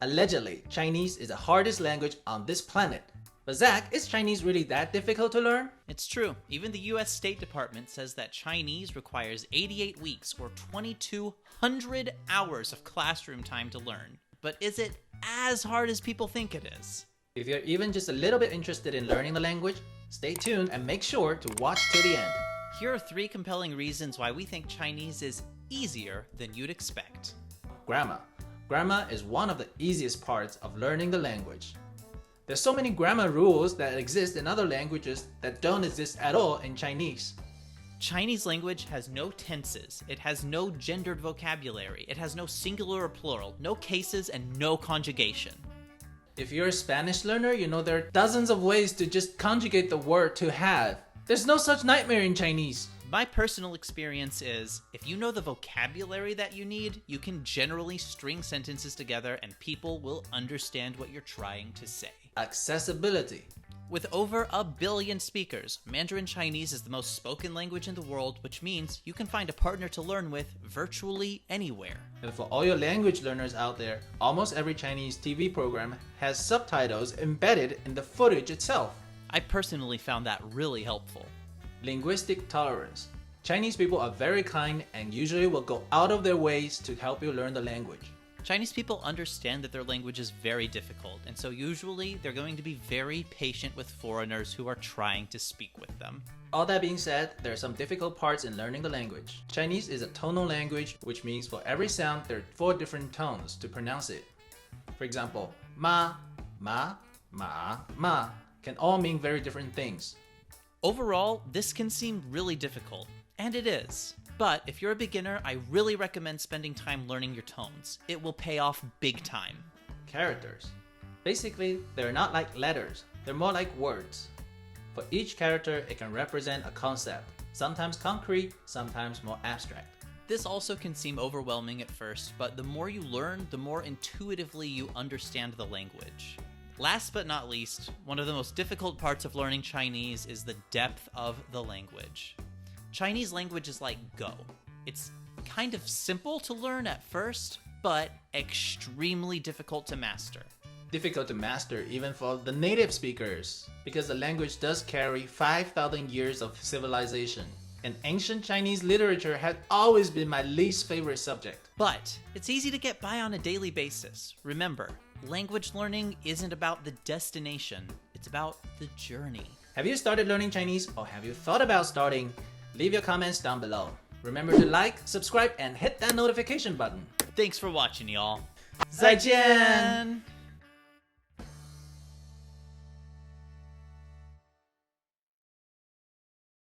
Allegedly, Chinese is the hardest language on this planet. But Zach, is Chinese really that difficult to learn? It's true. Even the US State Department says that Chinese requires 88 weeks or 2,200 hours of classroom time to learn. But is it as hard as people think it is? If you're even just a little bit interested in learning the language, stay tuned and make sure to watch till the end. Here are 3 compelling reasons why we think Chinese is easier than you'd expect. Grammar. Grammar is one of the easiest parts of learning the language. There's so many grammar rules that exist in other languages that don't exist at all in Chinese. Chinese language has no tenses, it has no gendered vocabulary, it has no singular or plural, no cases, and no conjugation. If you're a Spanish learner, you know there are dozens of ways to just conjugate the word to have. There's no such nightmare in Chinese. My personal experience is, if you know the vocabulary that you need, you can generally string sentences together and people will understand what you're trying to say. Accessibility. With over 1 billion speakers, Mandarin Chinese is the most spoken language in the world, which means you can find a partner to learn with virtually anywhere. And for all your language learners out there, almost every Chinese TV program has subtitles embedded in the footage itself. I personally found that really helpful. Linguistic tolerance. Chinese people are very kind and usually will go out of their ways to help you learn the language. Chinese people understand that their language is very difficult, and so usually they're going to be very patient with foreigners who are trying to speak with them. All that being said, there are some difficult parts in learning the language. Chinese is a tonal language, which means for every sound there are 4 different tones to pronounce it. For example, ma, ma, ma, ma can all mean very different things. Overall, this can seem really difficult, and it is. But if you're a beginner, I really recommend spending time learning your tones. It will pay off big time. Characters. Basically, they're not like letters, they're more like words. For each character, it can represent a concept, sometimes concrete, sometimes more abstract. This also can seem overwhelming at first, but the more you learn, the more intuitively you understand the language. Last but not least, one of the most difficult parts of learning Chinese is the depth of the language. Chinese language is like Go. It's kind of simple to learn at first, but extremely difficult to master. Difficult to master even for the native speakers, because the language does carry 5,000 years of civilization. And ancient Chinese literature had always been my least favorite subject. But it's easy to get by on a daily basis. Remember, language learning isn't about the destination, it's about the journey. Have you started learning Chinese, or have you thought about starting? Leave your comments down below. Remember to like, subscribe, and hit that notification button. Thanks for watching, y'all. 再见!